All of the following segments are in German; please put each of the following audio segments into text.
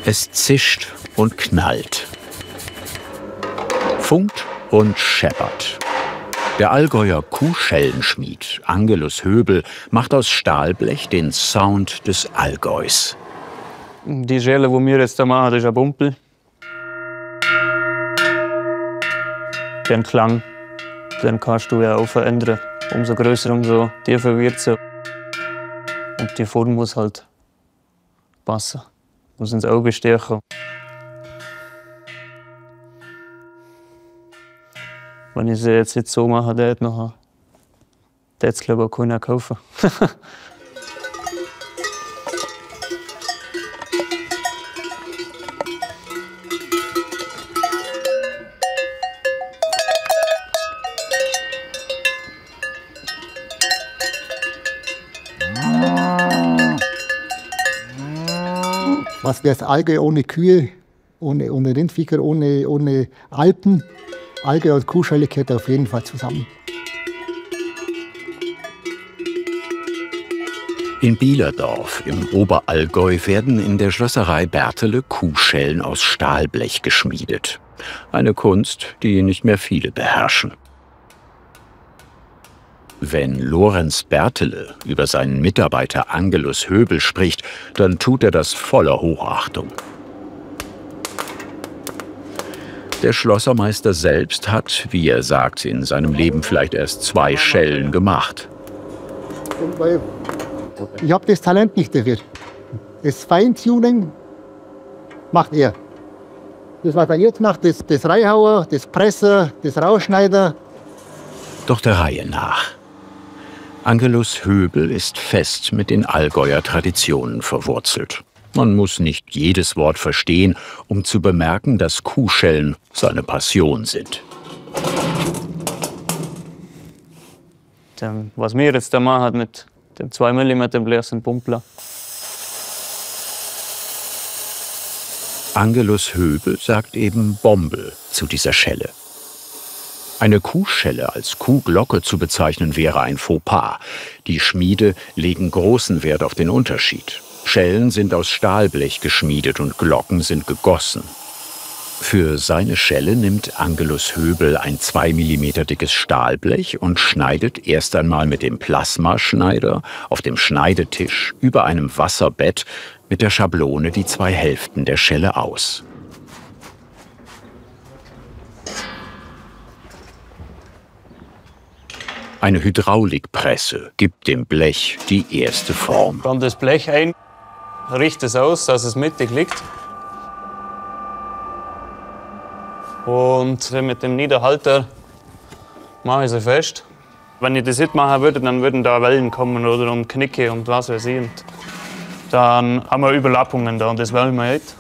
Es zischt und knallt, funkt und scheppert. Der Allgäuer Kuhschellenschmied Angelus Höbel macht aus Stahlblech den Sound des Allgäus. Die Schelle, die wir jetzt hier machen, das ist ein Bumpel. Den Klang, den kannst du ja auch verändern. Umso größer, umso tiefer wird es. Und die Form muss halt passen, muss ins Auge stechen. Wenn ich sie jetzt nicht so mache, der hat es glaube ich auch keiner kaufen. Was wäre das Allgäu ohne Kühe, ohne Rindviecher, ohne Alpen? Allgäu und Kuhschelle gehört auf jeden Fall zusammen. In Bielerdorf im Oberallgäu werden in der Schlosserei Berthele Kuhschellen aus Stahlblech geschmiedet. Eine Kunst, die nicht mehr viele beherrschen. Wenn Lorenz Berthele über seinen Mitarbeiter Angelus Höbel spricht, dann tut er das voller Hochachtung. Der Schlossermeister selbst hat, wie er sagt, in seinem Leben vielleicht erst 2 Schellen gemacht. Ich habe das Talent nicht dafür. Das Feintuning macht er. Das, was er jetzt macht, das Reihauer, das Presser, das Rausschneider. Doch der Reihe nach. Angelus Höbel ist fest mit den Allgäuer Traditionen verwurzelt. Man muss nicht jedes Wort verstehen, um zu bemerken, dass Kuhschellen seine Passion sind. Was wir jetzt da machen mit dem 2 mm Blech sind Pumpler. Angelus Höbel sagt eben Bombel zu dieser Schelle. Eine Kuhschelle als Kuhglocke zu bezeichnen, wäre ein Fauxpas. Die Schmiede legen großen Wert auf den Unterschied. Schellen sind aus Stahlblech geschmiedet und Glocken sind gegossen. Für seine Schelle nimmt Angelus Höbel ein 2 mm dickes Stahlblech und schneidet erst einmal mit dem Plasmaschneider auf dem Schneidetisch über einem Wasserbett mit der Schablone die 2 Hälften der Schelle aus. Eine Hydraulikpresse gibt dem Blech die erste Form. Dann das Blech ein, richte es aus, dass es mittig liegt. Und mit dem Niederhalter mache ich sie fest. Wenn ich das nicht machen würde, dann würden da Wellen kommen oder und Knicke und was weiß ich. Und dann haben wir Überlappungen da und das wollen wir nicht.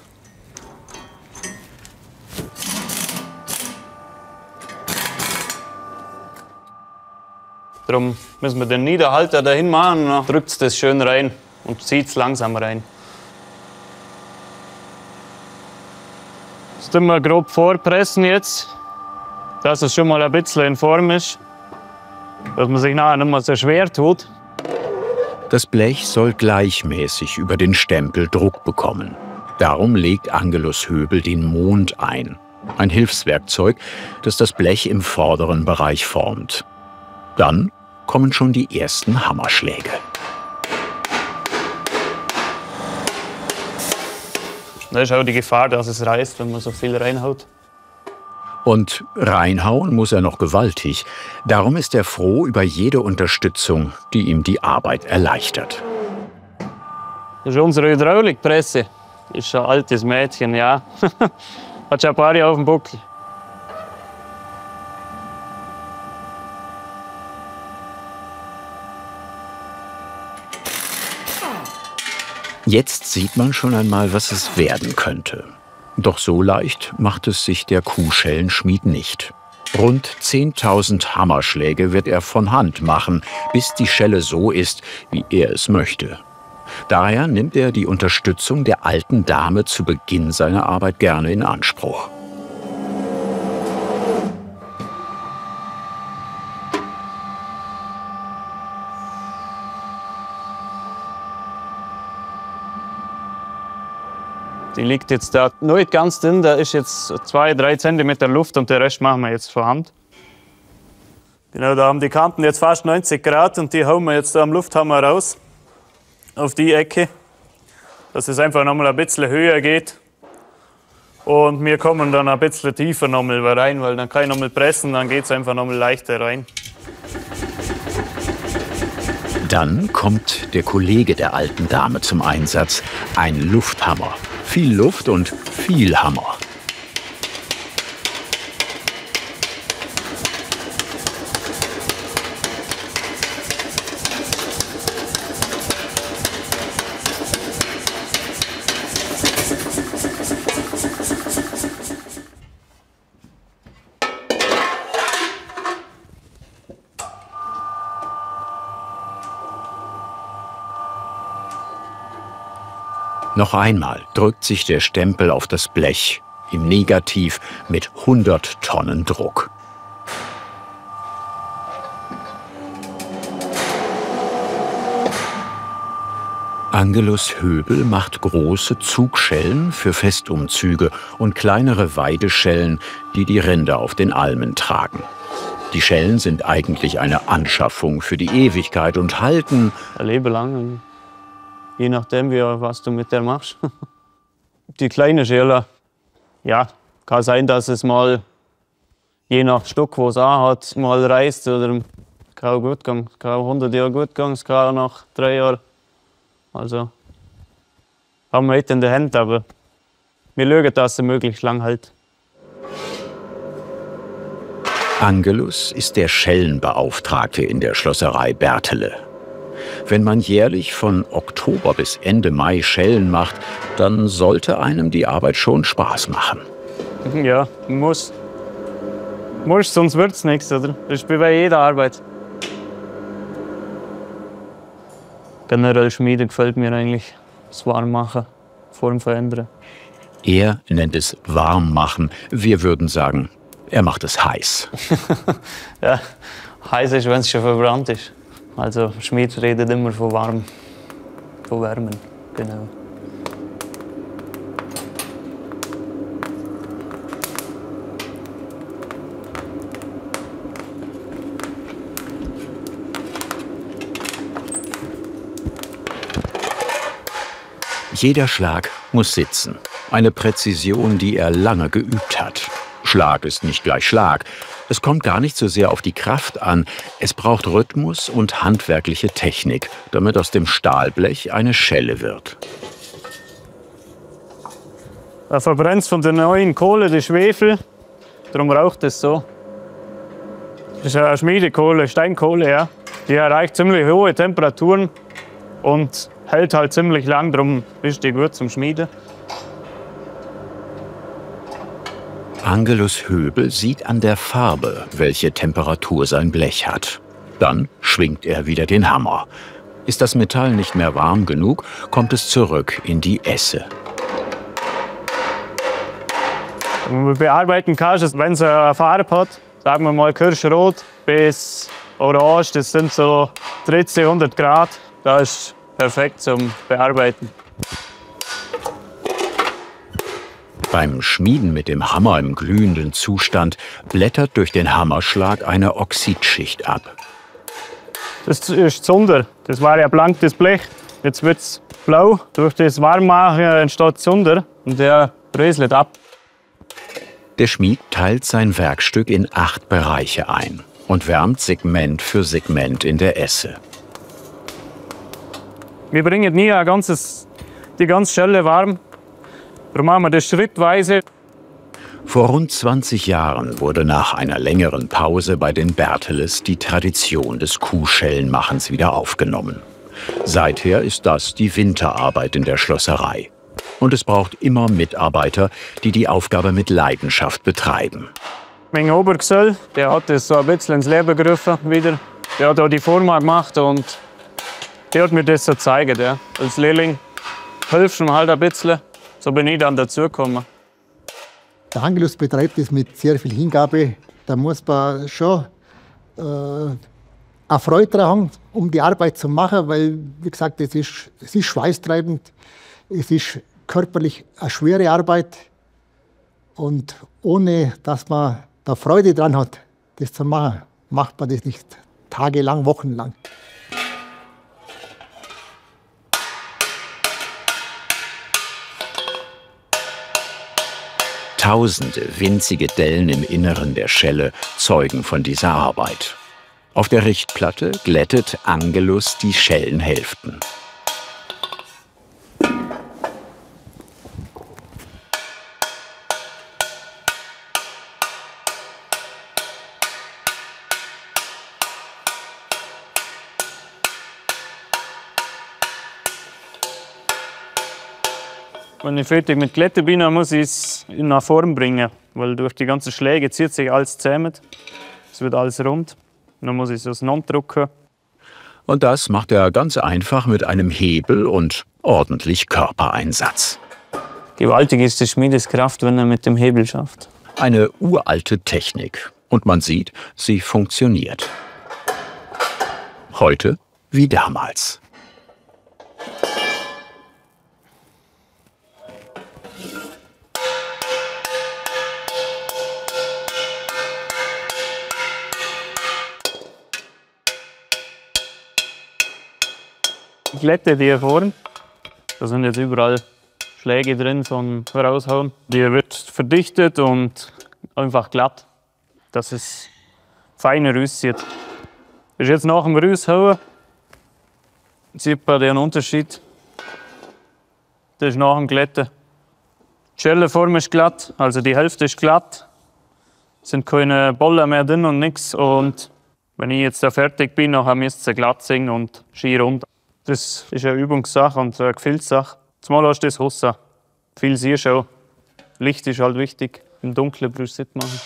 Darum müssen wir den Niederhalter dahin machen und dann drückt es das schön rein und zieht es langsam rein. Das tun wir grob vorpressen jetzt, dass es schon mal ein bisschen in Form ist, dass man sich nachher nicht mehr so schwer tut. Das Blech soll gleichmäßig über den Stempel Druck bekommen. Darum legt Angelus Höbel den Mond ein. Ein Hilfswerkzeug, das das Blech im vorderen Bereich formt. Dann kommen schon die ersten Hammerschläge. Da ist auch die Gefahr, dass es reißt, wenn man so viel reinhaut. Und reinhauen muss er noch gewaltig. Darum ist er froh über jede Unterstützung, die ihm die Arbeit erleichtert. Das ist unsere Hydraulikpresse. Das ist ein altes Mädchen, ja. Hat schon ein paar Jahre auf dem Buckel. Jetzt sieht man schon einmal, was es werden könnte. Doch so leicht macht es sich der Kuhschellenschmied nicht. Rund 10.000 Hammerschläge wird er von Hand machen, bis die Schelle so ist, wie er es möchte. Daher nimmt er die Unterstützung der alten Dame zu Beginn seiner Arbeit gerne in Anspruch. Die liegt jetzt da nicht ganz drin, da ist jetzt 2-3 cm Luft und den Rest machen wir jetzt von Hand. Genau, da haben die Kanten jetzt fast 90 Grad und die hauen wir jetzt da am Lufthammer raus auf die Ecke, dass es einfach nochmal ein bisschen höher geht. Und wir kommen dann ein bisschen tiefer nochmal rein, weil dann kann ich nochmal pressen, dann geht es einfach nochmal leichter rein. Dann kommt der Kollege der alten Dame zum Einsatz, ein Lufthammer. Viel Luft und viel Hammer. Noch einmal drückt sich der Stempel auf das Blech, im Negativ mit 100 Tonnen Druck. Angelus Höbel macht große Zugschellen für Festumzüge und kleinere Weideschellen, die die Rinder auf den Almen tragen. Die Schellen sind eigentlich eine Anschaffung für die Ewigkeit und halten ein Leben lang. Je nachdem, was du mit der machst. Die kleine Schelle, ja, kann sein, dass es mal, je nach Stück, wo es anhat, mal reißt oder kann auch gut gehen. Es kann auch 100 Jahre gut gehen, es kann auch nach 3 Jahren. Also, haben wir nicht in der Hand, aber wir schauen, dass sie möglichst lang hält. Angelus ist der Schellenbeauftragte in der Schlosserei Berthele. Wenn man jährlich von Oktober bis Ende Mai Schellen macht, dann sollte einem die Arbeit schon Spaß machen. Ja, muss, sonst wird es nichts, oder? Das ist wie bei jeder Arbeit. Generell Schmiede gefällt mir eigentlich. Das Warmmachen, Form verändern. Er nennt es Warmmachen. Wir würden sagen, er macht es heiß. Ja, heiß ist, wenn es schon verbrannt ist. Also Schmied redet immer von warm, von Wärmen, genau. Jeder Schlag muss sitzen. Eine Präzision, die er lange geübt hat. Schlag ist nicht gleich Schlag. Es kommt gar nicht so sehr auf die Kraft an. Es braucht Rhythmus und handwerkliche Technik, damit aus dem Stahlblech eine Schelle wird. Da verbrennt von der neuen Kohle die Schwefel, darum raucht es so. Das ist eine Schmiedekohle, Steinkohle, ja. Die erreicht ziemlich hohe Temperaturen und hält halt ziemlich lang, darum ist die gut zum Schmieden. Angelus Höbel sieht an der Farbe, welche Temperatur sein Blech hat. Dann schwingt er wieder den Hammer. Ist das Metall nicht mehr warm genug, kommt es zurück in die Esse. Und wir bearbeiten kannst, wenn es eine Farbe hat, sagen wir mal Kirschrot bis Orange, das sind so 1300 Grad. Das ist perfekt zum Bearbeiten. Beim Schmieden mit dem Hammer im glühenden Zustand blättert durch den Hammerschlag eine Oxidschicht ab. Das ist Zunder. Das war ja blank das Blech. Jetzt wird es blau. Durch das Warmmachen entsteht Zunder und der rieselt ab. Der Schmied teilt sein Werkstück in 8 Bereiche ein und wärmt Segment für Segment in der Esse. Wir bringen nie die ganze Schelle warm. Darum machen wir das schrittweise. Vor rund 20 Jahren wurde nach einer längeren Pause bei den Bertheles die Tradition des Kuhschellenmachens wieder aufgenommen. Seither ist das die Winterarbeit in der Schlosserei. Und es braucht immer Mitarbeiter, die die Aufgabe mit Leidenschaft betreiben. Mein Obergesell, der hat das so ein bisschen ins Leben gerufen wieder. Der hat auch die Form gemacht und der hat mir das so gezeigt. Ja. Als Lehrling hilft mir halt ein bisschen. So bin ich dann dazugekommen. Der Angelus betreibt es mit sehr viel Hingabe. Da muss man schon eine Freude dran haben, um die Arbeit zu machen, weil, wie gesagt, es ist schweißtreibend. Es ist körperlich eine schwere Arbeit. Und ohne, dass man da Freude dran hat, das zu machen, macht man das nicht tagelang, wochenlang. Tausende winzige Dellen im Inneren der Schelle zeugen von dieser Arbeit. Auf der Richtplatte glättet Angelus die Schellenhälften. Wenn ich fertig mit Glätten bin, dann muss ich es in eine Form bringen, weil durch die ganzen Schläge zieht sich alles zusammen. Es wird alles rund. Dann muss ich es auseinanderdrücken. Und das macht er ganz einfach mit einem Hebel und ordentlich Körpereinsatz. Gewaltig ist die Schmiedeskraft, wenn er mit dem Hebel schafft. Eine uralte Technik. Und man sieht, sie funktioniert. Heute wie damals. Die Glätte, die hier vorne, da sind jetzt überall Schläge drin vom Raushauen. Die wird verdichtet und einfach glatt, dass es feiner aussieht. Das ist jetzt nach dem Raushauen, sieht man den Unterschied. Das ist nach dem Glätten. Die Schellenform ist glatt, also die Hälfte ist glatt. Es sind keine Bollen mehr drin und nichts. Und wenn ich jetzt da fertig bin, dann müsste es glatt sein und schier rund. Das ist eine Übungssache und eine Gefühlssache. Zumal hast du das Hossa. Viel siehst du auch. Licht ist halt wichtig. Im Dunkeln brauchst du es nicht machen.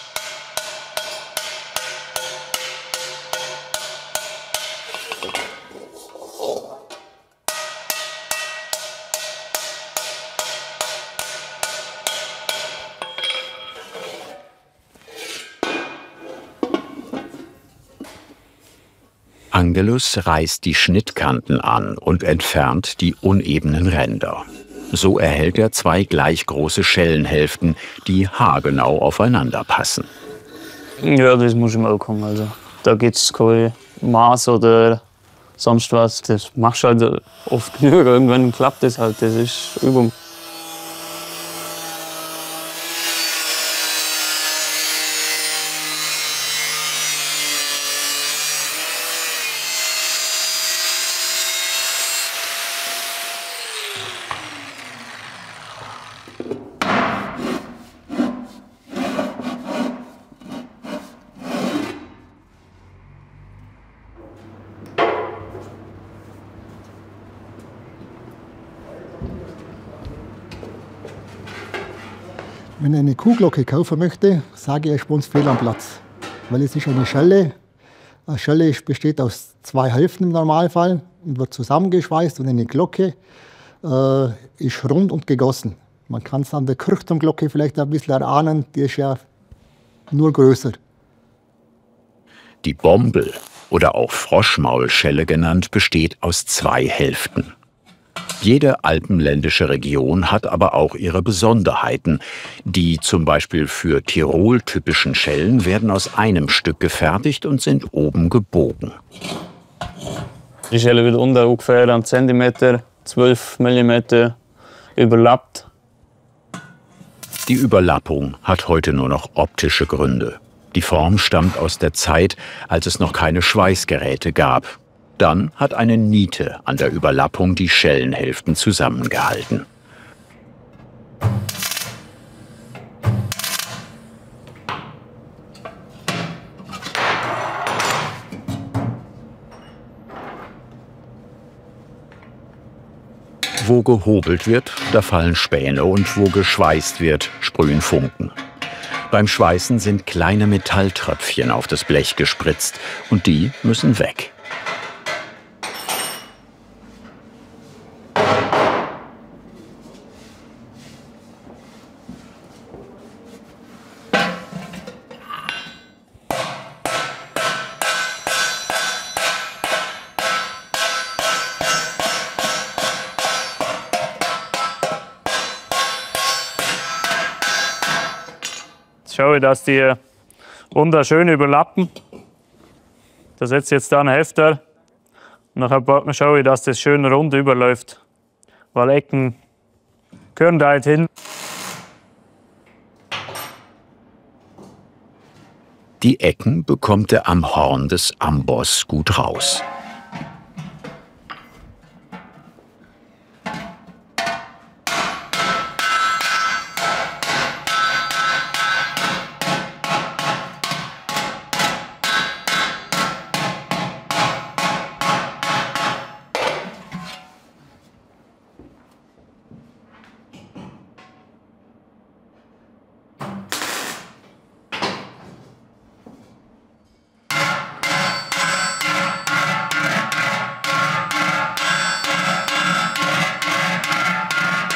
Angelus reißt die Schnittkanten an und entfernt die unebenen Ränder. So erhält er zwei gleich große Schellenhälften, die haargenau aufeinander passen. Ja, das muss ihm auch kommen. Also, da gibt es kein Maß oder sonst was. Das machst du halt oft genug. Irgendwann klappt das halt. Das ist Übung. Wenn ich eine Kuhglocke kaufen möchte, sage ich, ist bei uns fehl am Platz. Weil es ist eine Schelle. Eine Schelle besteht aus zwei Hälften im Normalfall und wird zusammengeschweißt. Und eine Glocke ist rund und gegossen. Man kann es an der Kirchturmglocke vielleicht ein bisschen erahnen, die ist ja nur größer. Die Bombel, oder auch Froschmaulschelle genannt, besteht aus zwei Hälften. Jede alpenländische Region hat aber auch ihre Besonderheiten. Die zum Beispiel für Tirol typischen Schellen werden aus einem Stück gefertigt und sind oben gebogen. Die Schelle wird unten ungefähr 1 cm, 12 mm überlappt. Die Überlappung hat heute nur noch optische Gründe. Die Form stammt aus der Zeit, als es noch keine Schweißgeräte gab. Dann hat eine Niete an der Überlappung die Schellenhälften zusammengehalten. Wo gehobelt wird, da fallen Späne, und wo geschweißt wird, sprühen Funken. Beim Schweißen sind kleine Metalltröpfchen auf das Blech gespritzt, und die müssen weg. schaue ich, dass die unten schön überlappen. Da setze ich jetzt da einen Hefter. Und dann schaue ich, dass das schön rund überläuft. Weil Ecken gehören da halt hin. Die Ecken bekommt er am Horn des Amboss gut raus.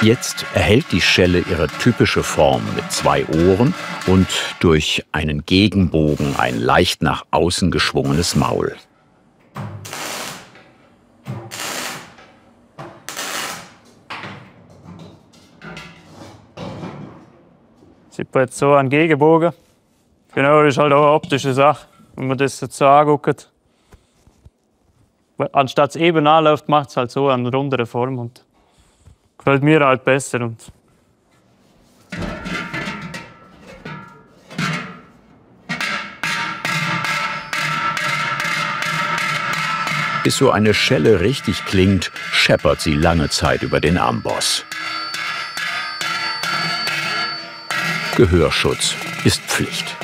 Jetzt erhält die Schelle ihre typische Form mit 2 Ohren und durch einen Gegenbogen ein leicht nach außen geschwungenes Maul. Sieht man jetzt so einen Gegenbogen. Genau, das ist halt auch eine optische Sache, wenn man das jetzt so anguckt. Anstatt es eben anläuft, macht es halt so eine rundere Form. Und gefällt mir halt besser. Und bis so eine Schelle richtig klingt, scheppert sie lange Zeit über den Amboss. Gehörschutz ist Pflicht.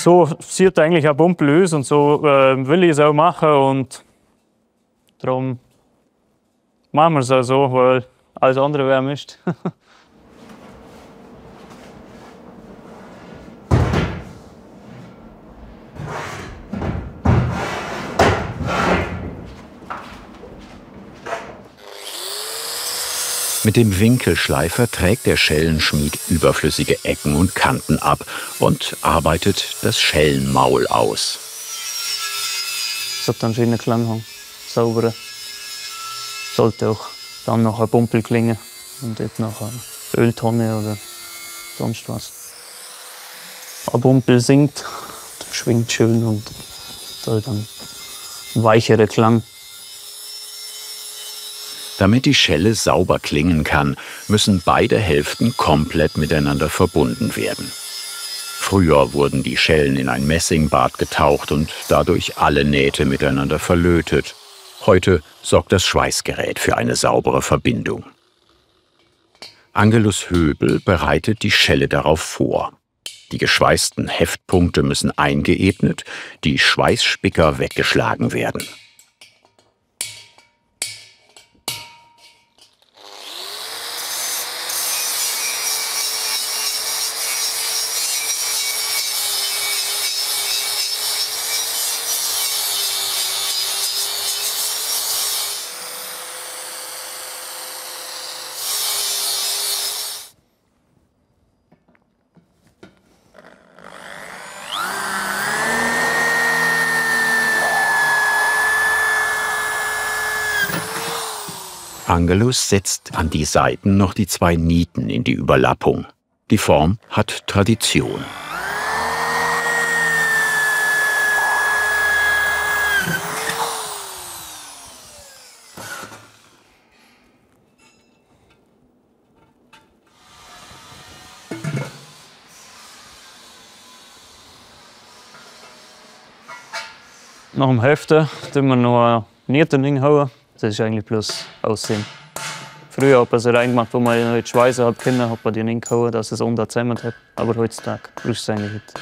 so sieht eigentlich ein Bumpel aus und so will ich es auch machen. Und darum machen wir es auch so, weil alles andere wäre Mist. Mit dem Winkelschleifer trägt der Schellenschmied überflüssige Ecken und Kanten ab und arbeitet das Schellenmaul aus. Es hat einen schönen Klang haben, saubere. Sollte auch dann noch ein Bumpel klingen und nicht noch eine Öltonne oder sonst was. Ein Bumpel singt, schwingt schön und hat dann ein weicherer Klang. Damit die Schelle sauber klingen kann, müssen beide Hälften komplett miteinander verbunden werden. Früher wurden die Schellen in ein Messingbad getaucht und dadurch alle Nähte miteinander verlötet. Heute sorgt das Schweißgerät für eine saubere Verbindung. Angelus Höbel bereitet die Schelle darauf vor. Die geschweißten Heftpunkte müssen eingeebnet, die Schweißspicker weggeschlagen werden. Angelus setzt an die Seiten noch die 2 Nieten in die Überlappung. Die Form hat Tradition. Nach dem Heften tun wir noch Nieten hinhauen. Das ist eigentlich bloß Aussehen. Früher hat man sie reingemacht, wo man nicht schweißen hat können, hat man die hingehauen, dass es unten zusammen hat. Aber heutzutage brauchst du es eigentlich nicht.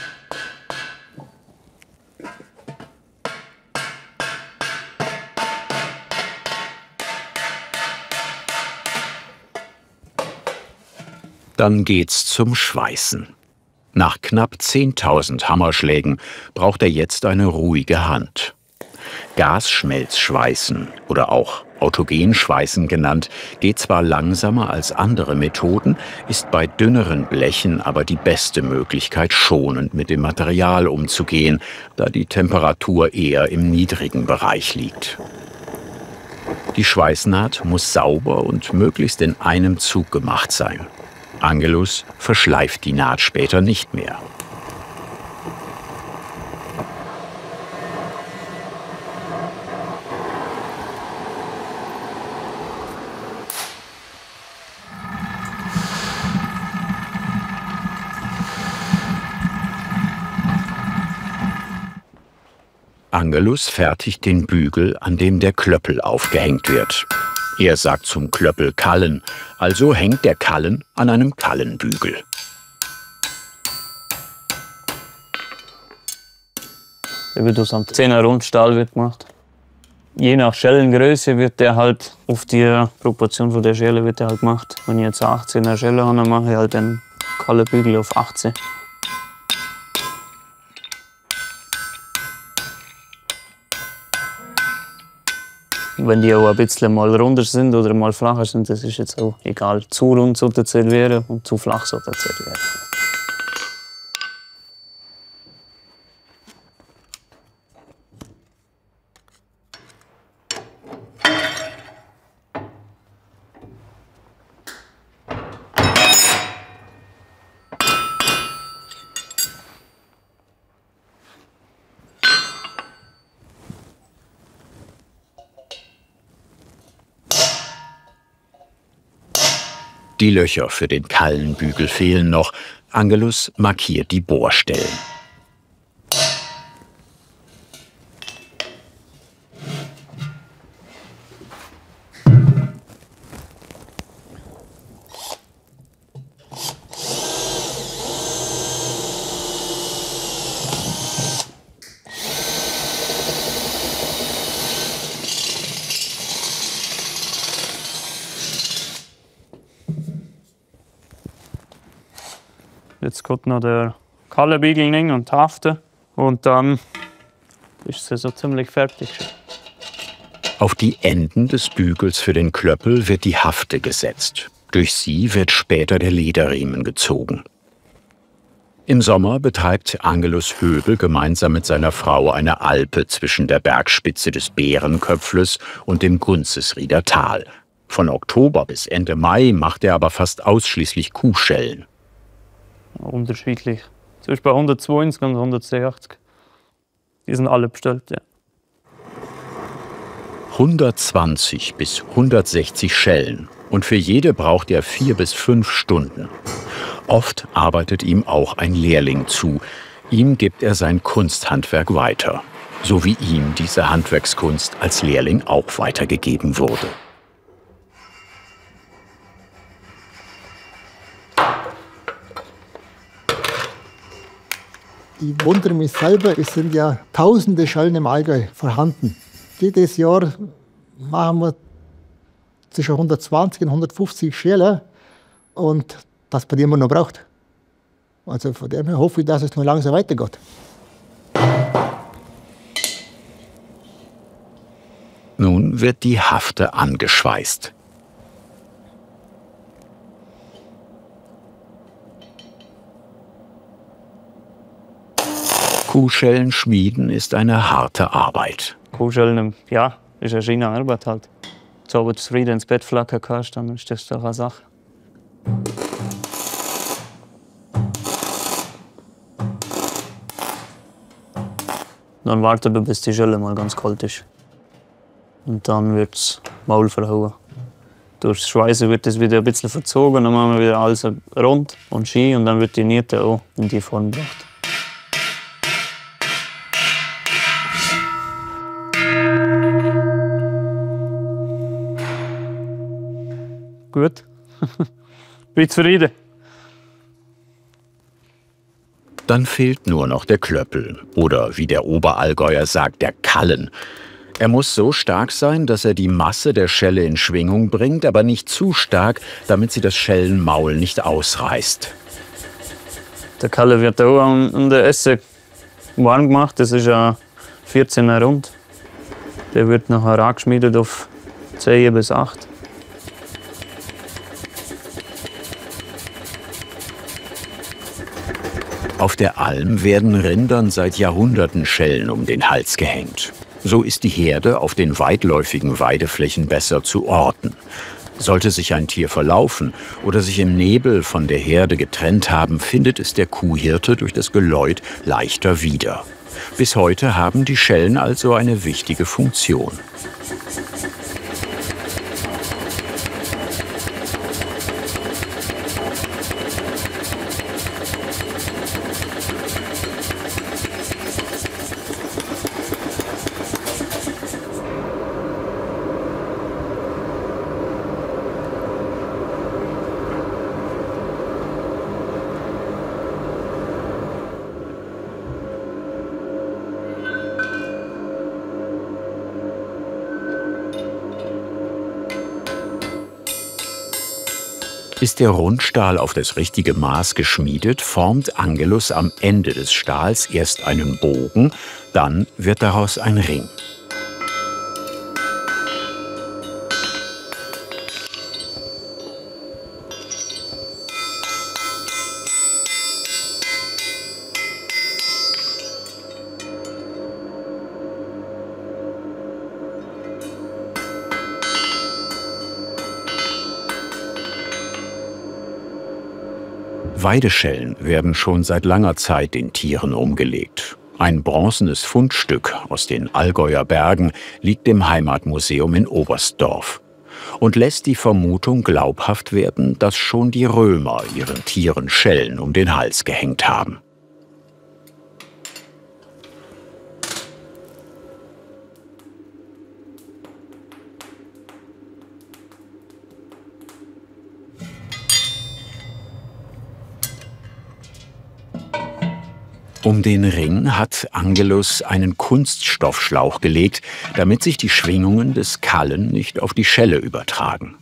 Dann geht's zum Schweißen. Nach knapp 10.000 Hammerschlägen braucht er jetzt eine ruhige Hand. Gasschmelzschweißen oder auch Autogenschweißen genannt, geht zwar langsamer als andere Methoden, ist bei dünneren Blechen aber die beste Möglichkeit, schonend mit dem Material umzugehen, da die Temperatur eher im niedrigen Bereich liegt. Die Schweißnaht muss sauber und möglichst in einem Zug gemacht sein. Angelus verschleift die Naht später nicht mehr. Angelus fertigt den Bügel, an dem der Klöppel aufgehängt wird. Er sagt zum Klöppel Kallen, also hängt der Kallen an einem Kallenbügel. Der wird aus einem 10er Rundstahl wird gemacht. Je nach Schellengröße wird der halt auf die Proportion von der Schelle wird der halt gemacht. Wenn ich jetzt eine 18er Schelle habe, dann mache ich halt den Kallenbügel auf 18. Wenn die auch ein bisschen mal runder sind oder mal flacher sind, das ist jetzt auch egal. Zu rund sollte es werden und zu flach sollte es werden. Die Löcher für den Kallenbügel fehlen noch. Angelus markiert die Bohrstellen. Jetzt kommt noch der Kallenbügel rein und die Hafte. Und dann ist sie so ziemlich fertig. Auf die Enden des Bügels für den Klöppel wird die Hafte gesetzt. Durch sie wird später der Lederriemen gezogen. Im Sommer betreibt Angelus Höbel gemeinsam mit seiner Frau eine Alpe zwischen der Bergspitze des Bärenköpfles und dem Gunzesrieder Tal. Von Oktober bis Ende Mai macht er aber fast ausschließlich Kuhschellen. Unterschiedlich. Zwischen bei 120 und 180. Die sind alle bestellt, ja. 120 bis 160 Schellen. Und für jede braucht er 4 bis 5 Stunden. Oft arbeitet ihm auch ein Lehrling zu. Ihm gibt er sein Kunsthandwerk weiter. So wie ihm diese Handwerkskunst als Lehrling auch weitergegeben wurde. Ich wundere mich selber, es sind ja tausende Schellen im Allgäu vorhanden. Jedes Jahr machen wir zwischen 120 und 150 Schellen und das bei dem man noch braucht. Also von dem her hoffe ich, dass es noch langsam weitergeht. Nun wird die Hafte angeschweißt. Kuhschellen schmieden ist eine harte Arbeit. Kuhschellen, ja, ist eine schöne Arbeit halt. So, wenn du zufrieden ins Bett flackern kannst, dann ist das doch eine Sache. Dann warten wir, bis die Schelle mal ganz kalt ist. Und dann wird das Maul verhauen. Durch das Schweißen wird es wieder ein bisschen verzogen, dann machen wir wieder alles rund und schön und dann wird die Niete auch in die Form gebracht. Gut. Bin zufrieden. Dann fehlt nur noch der Klöppel oder wie der Oberallgäuer sagt, der Kallen. Er muss so stark sein, dass er die Masse der Schelle in Schwingung bringt, aber nicht zu stark, damit sie das Schellenmaul nicht ausreißt. Der Kalle wird auch an der Esse warm gemacht. Das ist ein 14er Rund. Der wird nachher angeschmiedet auf 10 bis 8. Auf der Alm werden Rindern seit Jahrhunderten Schellen um den Hals gehängt. So ist die Herde auf den weitläufigen Weideflächen besser zu orten. Sollte sich ein Tier verlaufen oder sich im Nebel von der Herde getrennt haben, findet es der Kuhhirte durch das Geläut leichter wieder. Bis heute haben die Schellen also eine wichtige Funktion. Ist der Rundstahl auf das richtige Maß geschmiedet, formt Angelus am Ende des Stahls erst einen Bogen, dann wird daraus ein Ring. Weideschellen werden schon seit langer Zeit den Tieren umgelegt. Ein bronzenes Fundstück aus den Allgäuer Bergen liegt im Heimatmuseum in Oberstdorf und lässt die Vermutung glaubhaft werden, dass schon die Römer ihren Tieren Schellen um den Hals gehängt haben. Um den Ring hat Angelus einen Kunststoffschlauch gelegt, damit sich die Schwingungen des Kallen nicht auf die Schelle übertragen.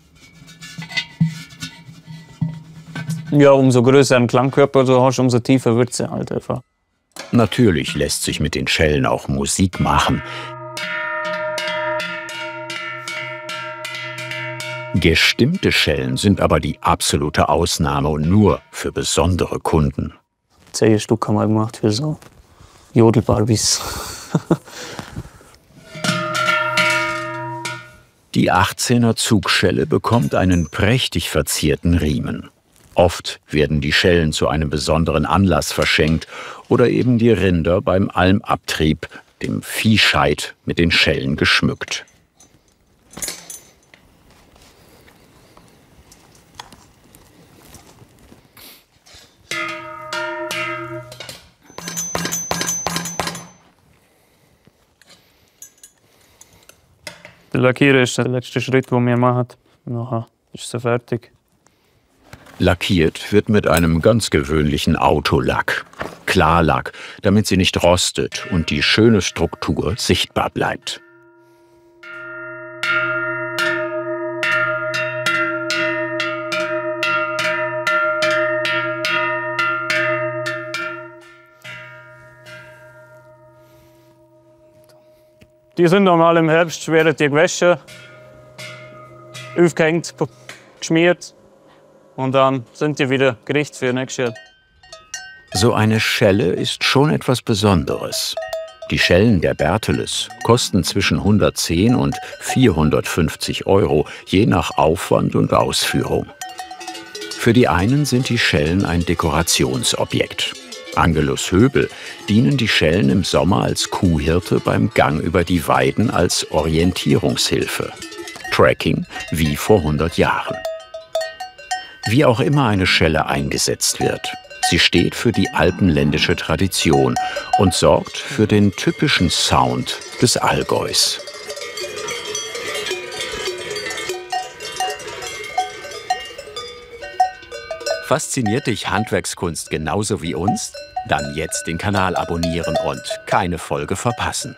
Ja, umso größer ein Klangkörper du hast, umso tiefer wird sie halt einfach. Natürlich lässt sich mit den Schellen auch Musik machen. Gestimmte Schellen sind aber die absolute Ausnahme und nur für besondere Kunden. 10 Stück haben wir gemacht für so Jodelbarbies. Die 18er Zugschelle bekommt einen prächtig verzierten Riemen. Oft werden die Schellen zu einem besonderen Anlass verschenkt oder eben die Rinder beim Almabtrieb, dem Viehscheit, mit den Schellen geschmückt. Der Lackieren ist der letzte Schritt, den wir machen. Nachher ist sie fertig. Lackiert wird mit einem ganz gewöhnlichen Autolack. Klarlack, damit sie nicht rostet und die schöne Struktur sichtbar bleibt. Die sind normal im Herbst, werden die gewaschen, aufgehängt, geschmiert und dann sind die wieder Gericht für nächstes Jahr. So eine Schelle ist schon etwas Besonderes. Die Schellen der Berteles kosten zwischen 110 und 450 €, je nach Aufwand und Ausführung. Für die einen sind die Schellen ein Dekorationsobjekt. Angelus Höbel dienen die Schellen im Sommer als Kuhhirte beim Gang über die Weiden als Orientierungshilfe. Tracking wie vor 100 Jahren. Wie auch immer eine Schelle eingesetzt wird, sie steht für die alpenländische Tradition und sorgt für den typischen Sound des Allgäus. Fasziniert dich Handwerkskunst genauso wie uns? Dann jetzt den Kanal abonnieren und keine Folge verpassen.